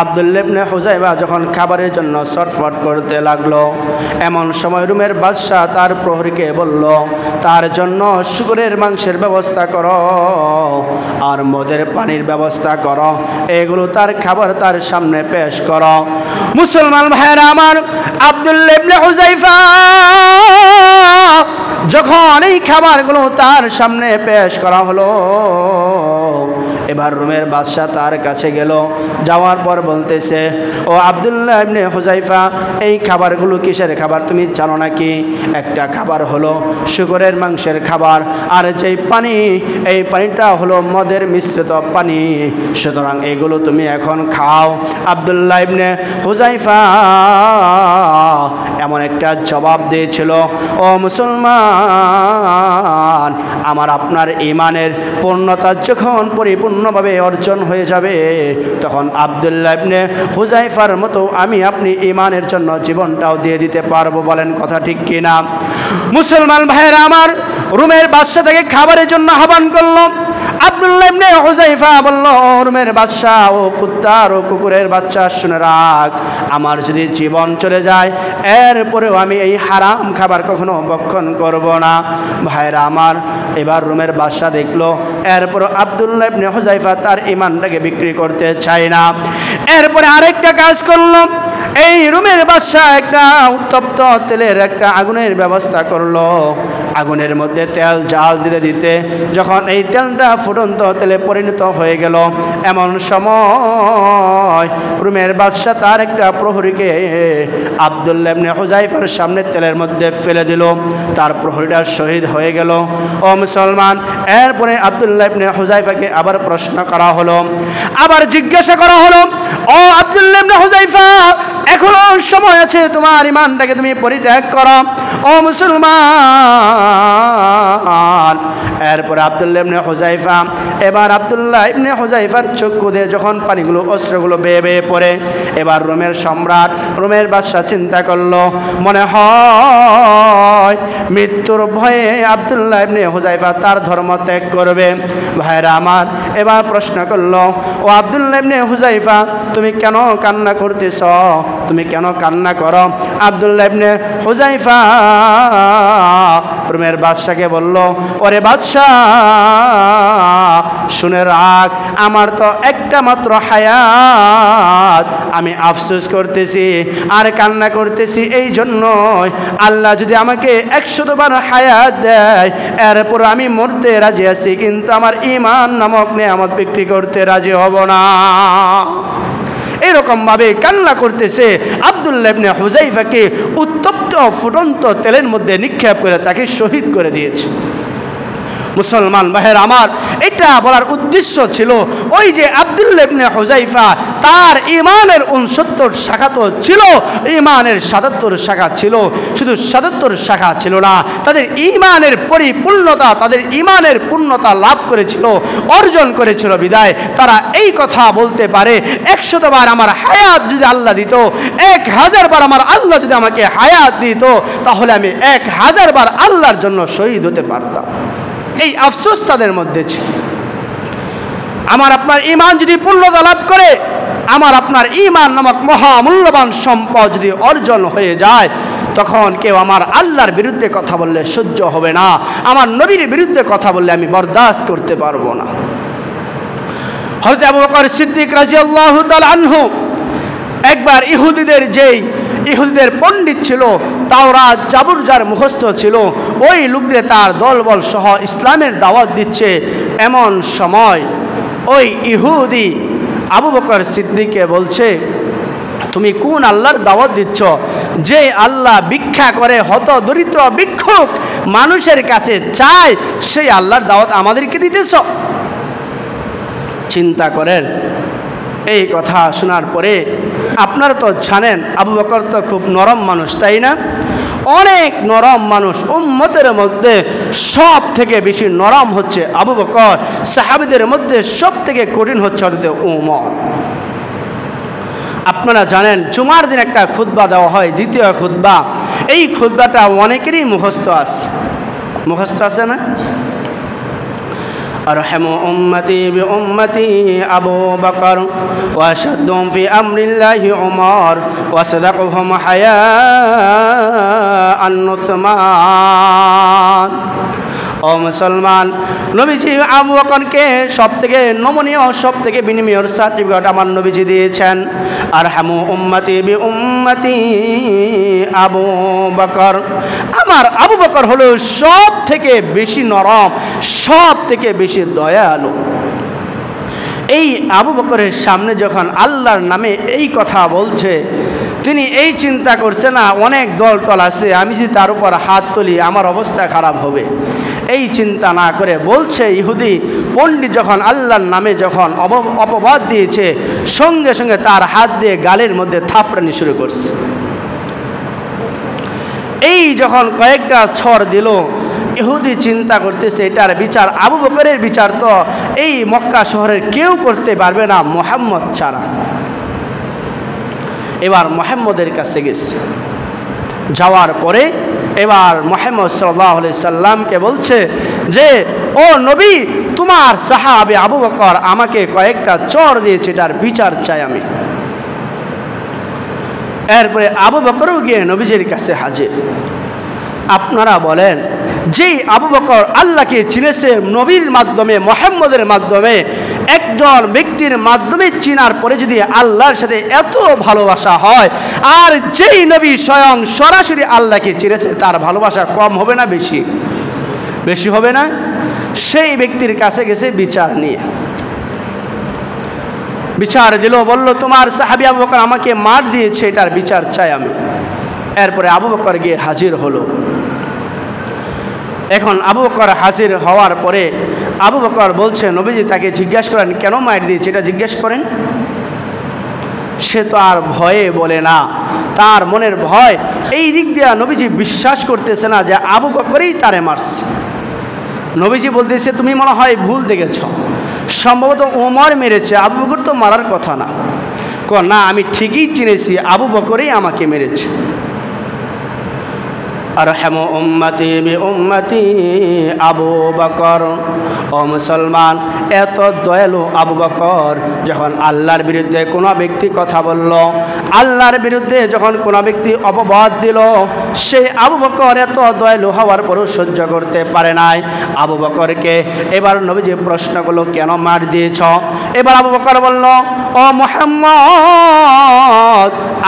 আব্দুল্লাহ ইবনে হুযায়ফা যখন খাবারের জন্য ছটফট করতে লাগলো, এমন সময় রোমের বাদশা তার প্রহরীকে বলল, তার জন্য শুকরের মাংসের ব্যবস্থা করো আর মদের পানির ব্যবস্থা করো, এগুলো তার খাবার তার সামনে পেশ করো। মুসলমান ভাইয়েরা আমার, আব্দুল্লাহ ইবনে হুযায়ফা যখন এই খাবারগুলো তার সামনে পেশ করা হলো, এবার রোমের বাদশা তার কাছে গেল। যাওয়ার পর বলতেছে, ও আব্দুল্লাহ ইবনে হুযায়ফা, এই খাবারগুলো কিসের খাবার তুমি জানো নাকি? একটা খাবার হলো শুকরের মাংসের খাবার, আর যেই পানি, এই পানিটা হলো মদের মিশ্রিত পানি, সুতরাং এগুলো তুমি এখন খাও। আব্দুল্লাহ ইবনে হুযায়ফা এমন একটা জবাব দিয়েছিল, ও মুসলমান, আমার আপনার ঈমানের পূর্ণতা যখন পরিপূর্ণভাবে অর্জন হয়ে যাবে, তখন আব্দুল্লাহ ইবনে হুযায়ফার মতো আমি আপনি ঈমানের জন্য জীবনটাও দিয়ে দিতে পারবো। বলেন কথা ঠিক কিনা? মুসলমান ভাইয়েরা আমার, রোমের বাদশা থেকে খাবারের জন্য আহ্বান করলো। আব্দুল্লাহ ইবনে হুযায়ফা বলল, রোমের বাদশা, ও কুত্তার ও কুকুরের বাচ্চা, শুনে রাখ, আমার যদি জীবন চলে যায়, এরপরেও আমি এই হারাম খাবার কখনো ভক্ষণ করব না। ভাইরা আমার, এবার রোমের বাদশা দেখলো এরপর আব্দুল্লাহ ইবনে হুযায়ফা তার ঈমানটাকে বিক্রি করতে চায় না। এরপরে আরেকটা কাজ করলো, এই রোমের বাদশা একটা উত্তপ্ত তেলের একটা আগুনের ব্যবস্থা করলো। আগুনের মধ্যে তেল জাল দিতে দিতে যখন এই তেলটা ফুটন্ত তেলে পরিণত হয়ে গেল, এমন সময় রোমের বাদশা তার একটা প্রহরীকে আব্দুল্লাহ ইবনে হুযায়ফার সামনে তেলের মধ্যে ফেলে দিল। তার প্রহরীটা শহীদ হয়ে গেল। ও মুসলমান, এরপরে আব্দুল্লাহ ইবনে হুযায়ফাকে আবার প্রশ্ন করা হলো, আবার জিজ্ঞাসা করা হলো, ও আব্দুল্লাহ ইবনে হুযায়ফা, এখনো সময় আছে, তোমার ঈমানটাকে তুমি পরিত্যাগ করো। ও মুসলমান, এরপর আব্দুল্লাহ ইবনে হুযায়ফা, এবার আব্দুল্লাহ ইবনে হুযায়ফার চক্ষু দিয়ে যখন পানিগুলো, অস্ত্রগুলো বেয়ে বেয়ে পড়ে, এবার রোমের সম্রাট, রোমের বাদশা চিন্তা করলো, মনে হয় মৃত্যুর ভয়ে আব্দুল্লাহ ইবনে হুযায়ফা তার ধর্ম ত্যাগ করবে। ভাইরা আমার, এবার প্রশ্ন করলো, ও আব্দুল্লাহ ইবনে হুযায়ফা, তুমি কেন কান্না করতেছ? তুমি কেন কান্না করো? আব্দুল্লাহ ইবনে হুযায়ফা রোমের বাদশাকে বলল, ওরে বাদশাহ, শুনে রাখ, আমার তো একটা মাত্র হায়াত, আমি আফসোস করতেছি আর কান্না করতেছি এই জন্যই, আল্লাহ যদি আমাকে 100 বার হায়াত দেয়, এরপর আমি মরতে রাজি আছি, কিন্তু আমার ঈমান নামক নেয়ামত বিক্রি করতে রাজি হব না। এরকম ভাবে কান্না করতেছে। আব্দুল্লাহ ইবনে হুযায়ফাকে উত্তপ্ত ফুটন্ত তেলের মধ্যে নিক্ষেপ করে তাকে শহীদ করে দিয়েছে। মুসলমান ভাইয়ের আমার, এটা বলার উদ্দেশ্য ছিল ওই যে আব্দুল্লাহ ইবনে হুযায়ফা, তার ঈমানের 69 শাখা তো ছিল, ঈমানের 77 শাখা ছিল। শুধু 77 শাখা ছিল না, তাদের ঈমানের পরিপূর্ণতা, তাদের ঈমানের পূর্ণতা লাভ করেছিল, অর্জন করেছিল বিদায় তারা এই কথা বলতে পারে, 100 বার আমার হায়াত যদি আল্লাহ দিত, 1000 বার আমার আল্লাহ যদি আমাকে হায়াত দিত, তাহলে আমি 1000 বার আল্লাহর জন্য শহীদ হতে পারতাম। এই আফসোস তাদের মধ্যে ছিল। আমার আপনার ঈমান যদি পূর্ণতা লাভ করে, আমার আপনার ঈমান নামক মহামূল্যবান সম্পদ যদি অর্জন হয়ে যায়, তখন কেউ আমার আল্লাহর বিরুদ্ধে কথা বললে সহ্য হবে না, আমার নবীর বিরুদ্ধে কথা বললে আমি বরদাস্ত করতে পারবো না। হযরত আবু বকর সিদ্দিক রাদিয়াল্লাহু তাআলা আনহু একবার ইহুদিদের পণ্ডিত ছিল, তাওরাত জাবুর যার মুখস্থ ছিল, ওই লোকদের তার দলবল সহ ইসলামের দাওয়াত দিচ্ছে। এমন সময় ওই ইহুদি আবু বকর সিদ্দিককে বলছে, তুমি কোন আল্লাহর দাওয়াত দিচ্ছ? যে আল্লাহ ভিক্ষা করে হত দরিদ্র ভিক্ষুক মানুষের কাছে চায়, সেই আল্লাহর দাওয়াত আমাদেরকে দিতেছ? চিন্তা করেন। এই কথা শোনার পরে, আপনারা তো জানেন আবু বকর তো খুব নরম মানুষ, তাই না? অনেক নরম মানুষ। উম্মতের মধ্যে সব থেকে বেশি নরম হচ্ছে আবু বকর, সাহাবীদের মধ্যে সব থেকে কঠিন হচ্ছে হযরত উমর। আপনারা জানেন জুমার দিন একটা খুতবা দেওয়া হয়, দ্বিতীয় খুতবা। এই খুতবাটা অনেকেরই মুখস্থ আছে না? আরহামু উম্মতি বিউম্মতি আবু বকর ওয়া শাদ্দুম ফি আমরিল্লাহি উমর ওয়া সাদাকুহুম হায়াআন উসমান। ও মুসলমান, নবীজি আবু বকরকে সব থেকে নমনীয়, সব থেকে বিনিময়ের সার্টিফিকেট আমার নবীজি দিয়েছেন। আরহামু উম্মতি বিউম্মতি আবু বকর, আমার আবু বকর হলো সব থেকে বেশি নরম, সব থেকে বেশি দয়ালু। এই আবু বকরের সামনে যখন আল্লাহর নামে এই কথা বলছে, তিনি এই চিন্তা করছে না অনেক দলটল আছে, আমি যদি তার উপর হাত তুলি আমার অবস্থা খারাপ হবে। এই চিন্তা না করে বলছে, ইহুদি পণ্ডিত যখন আল্লাহর নামে যখন অপবাদ দিয়েছে, সঙ্গে সঙ্গে তার হাত দিয়ে গালের মধ্যে থাপড়ানি শুরু করছে। এই যখন কয়েকটা ছড় দিল, ইহুদি চিন্তা করতেছে এটার বিচার, আবু বকরের বিচার তো এই মক্কা শহরের কেউ করতে পারবে না মুহাম্মদ ছাড়া। এবার মুহাম্মদের কাছে গেছে, যাওয়ার পরে এবার মুহাম্মদ সাল্লাল্লাহু আলাইহি সাল্লামকে বলছে যে, ও নবী, তোমার সাহাবী আবু বকর আমাকে কয়েকটা চর দিয়েছে, এটার বিচার চাই আমি। এরপরে আবু বকরও গিয়ে নবীজির কাছে হাজির। আপনারা বলেন, যেই আবু বকর আল্লাহকে চিনেছে নবীর মাধ্যমে, মুহাম্মদের মাধ্যমে, একজন ব্যক্তির মাধ্যমে চিনার পরে যদি আল্লাহর সাথে এত ভালোবাসা হয়, আর যেই নবী স্বয়ং সরাসরি আল্লাহকে চিনেছে, তার ভালোবাসা কম হবে না বেশি? বেশি হবে না? সেই ব্যক্তির কাছে গেছে বিচার নিয়ে, বিচার দিল, বলল তোমার সাহাবী আবু বকর আমাকে মার দিয়েছে, এটার বিচার চাই আমি। এরপরে আবু বকর গিয়ে হাজির হলো। এখন আবু বকর হাজির হওয়ার পরে আবু বকর বলছে, নবীজি তাকে জিজ্ঞাসা করেন কেন মার দিয়েছে, এটা জিজ্ঞেস করেন। সে তো আর ভয়ে বলে না, তার মনের ভয়। এই দিক দিয়ে নবীজি বিশ্বাস করতেছে না যে আবু বকরই তারে মারছে। নবীজি বলতেছে, তুমি মনে হয় ভুল দেখেছ, সম্ভবত ওমর মেরেছে, আবু বকর তো মারার কথা না। না, আমি ঠিকই চিনেছি, আবু বকরই আমাকে মেরেছে। আরহামু উম্মতি বিউম্মতি আবু বকর। ও মুসলমান, এত দয়ালু আবু বকর, যখন আল্লাহর বিরুদ্ধে কোনো ব্যক্তি কথা বলল, আল্লাহর বিরুদ্ধে যখন কোনো ব্যক্তি অপবাদ দিল, সেই আবু বকর এত দয়ালু হওয়ার পরও সহ্য করতে পারে নাই। আবু বকরকে এবার নবীজি প্রশ্ন করলো, কেন মার দিয়েছ? এবার আবু বকর বলল, ও মুহাম্মদ,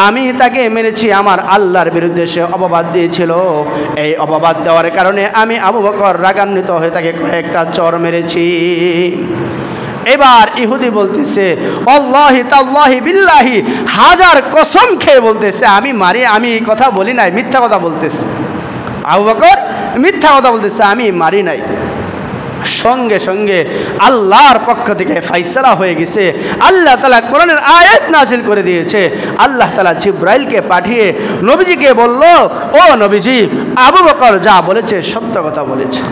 আমি তাকে মেরেছি, আমার আল্লাহর বিরুদ্ধে সে অপবাদ দিয়েছিল, এই অপবাদ দেওয়ার কারণে আমি আবু বকর রাগান্বিত হয়ে তাকে কয়েকটা চর মেরেছি। এবার ইহুদি বলতেছে, আল্লাহি তাল্লাহি বিল্লাহি, হাজার কসম খেয়ে বলতেছে, আমি এই কথা বলি নাই, মিথ্যা কথা বলতেছে। আবু বকর মিথ্যা কথা বলতেছে, আমি মারি নাই। সঙ্গে সঙ্গে আল্লাহর পক্ষ থেকে ফাইসালা হয়ে গেছে। আল্লাহ তাআলা কোরআনের আয়াত নাজিল করে দিয়েছে। আল্লাহ তাআলা জিবরাইলকে পাঠিয়ে নবীজিকে বলল, ও নবীজি, আবু বকর যা বলেছে সত্য কথা বলেছে।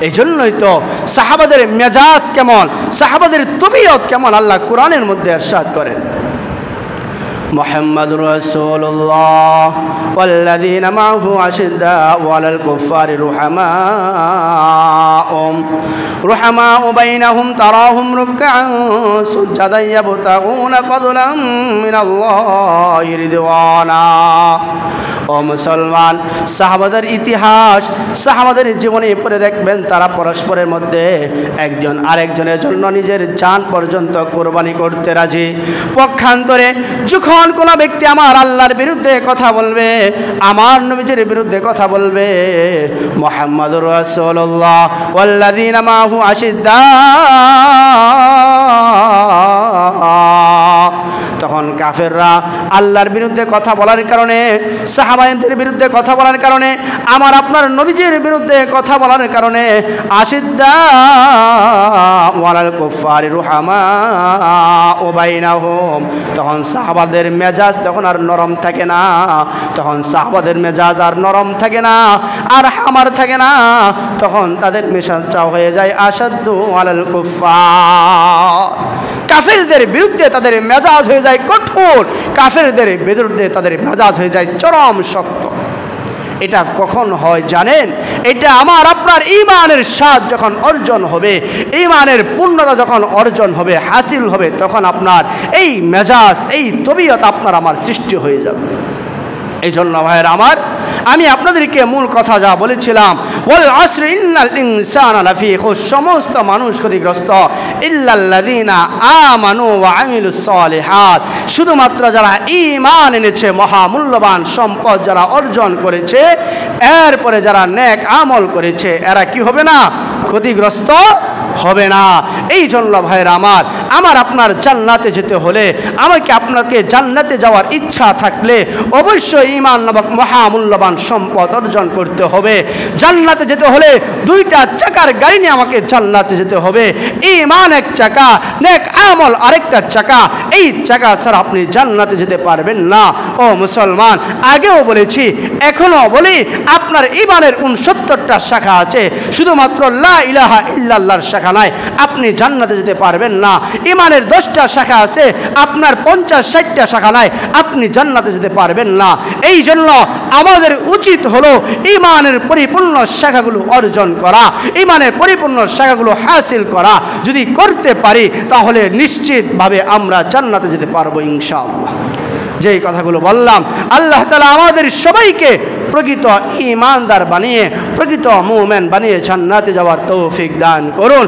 এই জন্যই তো সাহাবাদের মেজাজ কেমন, সাহাবাদের তবিয়ত কেমন আল্লাহ কোরআনের মধ্যে ইরশাদ করেন, মুহাম্মাদুর রাসূলুল্লাহ ওয়াল্লাযীনা মা'হু আশিদ্দাউ আলাল কুফফারি রুহামাউ বাইনাহুম তারাহুম রুকআন সুজদান ইয়াবতাগুনা ফাদলাম মিনাল্লাহি রিদওয়ানা। ও মুসলমান, সাহাবাদের ইতিহাস, সাহাবাদের জীবনে পড়ে দেখবেন তারা পরস্পরের মধ্যে একজন আরেকজনের জন্য নিজের জান পর্যন্ত কোরবানি করতে রাজি। পক্ষান্তরে যখন কোনো ব্যক্তি আমার আল্লাহর বিরুদ্ধে কথা বলবে, আমার নবীজির বিরুদ্ধে কথা বলবে, মুহাম্মাদুর রাসূলুল্লাহ ওয়াল্লাযীনা মা'হু আশিদ্দাউ, তখন কাফেররা আল্লাহর বিরুদ্ধে কথা বলার কারণে, সাহাবাদের বিরুদ্ধে কথা বলার কারণে, আমার আপনার নবীজির বিরুদ্ধে কথা বলার কারণে আশিদ্দাউ আলাল কুফফারি রুহামাউ বাইনাহুম, তখন সাহাবাদের মেজাজ তখন আর নরম থাকে না, তখন সাহাবাদের মেজাজ আর নরম থাকে না, আর হামার থাকে না, তখন তাদের মেজাজটা হয়ে যায় আশাদ্দু আলাল কুফফার। কাফেরদের বিরুদ্ধে তাদের মেজাজ হয়ে যায় কঠোর, কাফেরদের বিরুদ্ধে তাদের মেজাজ হয়ে যায় চরম শক্ত। এটা কখন হয় জানেন? এটা আমার আপনার ঈমানের স্বাদ যখন অর্জন হবে, ঈমানের পূর্ণতা যখন অর্জন হবে, হাসিল হবে, তখন আপনার এই মেজাজ, এই তবিয়ত আপনার আমার সৃষ্টি হয়ে যাবে। এই জন্য ভাইয়ের আমার, আমি আপনাদেরকে মূল কথা যা বলেছিলাম, ওয়াল আসরি ইন্নাল ইনসানা লাফি খুস, সমস্ত মানুষ ক্ষতিগ্রস্ত, ইল্লাল্লাযীনা আমানু ওয়া আমিলুস সালিহাত, শুধুমাত্র যারা ঈমান এনেছে, মহামূল্যবান সম্পদ যারা অর্জন করেছে, এরপরে যারা নেক আমল করেছে, এরা কি হবে না? ক্ষতিগ্রস্ত হবে না। এই জন্য ভাইয়ের আমার, আমার আপনার জান্নাতে যেতে হলে, আমাকে আপনাকে জান্নাতে যাওয়ার ইচ্ছা থাকলে অবশ্যই ঈমান নামক মহামূল্যবান সম্পদ অর্জন করতে হবে। জান্নাতে যেতে হলে দুইটা চাকার গাড়ি নিয়ে আমাকে জান্নাতে যেতে হবে। ঈমান এক চাকা, নেক আমল আরেকটা চাকা, এই চাকা ছাড়া আপনি জান্নাতে যেতে পারবেন না। ও মুসলমান, আগেও বলেছি, এখনো বলি, আপনার ঈমানের 69টা শাখা আছে, শুধুমাত্র লা ইলাহা ইল্লাল্লাহর শাখা নাই, আপনি জান্নাতে যেতে পারবেন না। ঈমানের 10টা শাখা আছে, আপনার 50-60টা শাখা নাই, আপনি জান্নাতে যেতে পারবেন না। এই জন্য আমাদের উচিত হলো ঈমানের পরিপূর্ণ শাখাগুলো অর্জন করা, ঈমানের পরিপূর্ণ শাখাগুলো হাসিল করা। যদি করতে পারি তাহলে নিশ্চিতভাবে আমরা জান্নাতে যেতে পারবো ইনশাআল্লাহ। যেই কথাগুলো বললাম, আল্লাহ তাআলা আমাদের সবাইকে প্রকৃত ঈমানদার বানিয়ে, প্রকৃত মুমিন বানিয়ে জান্নাতে যাওয়ার তৌফিক দান করুন।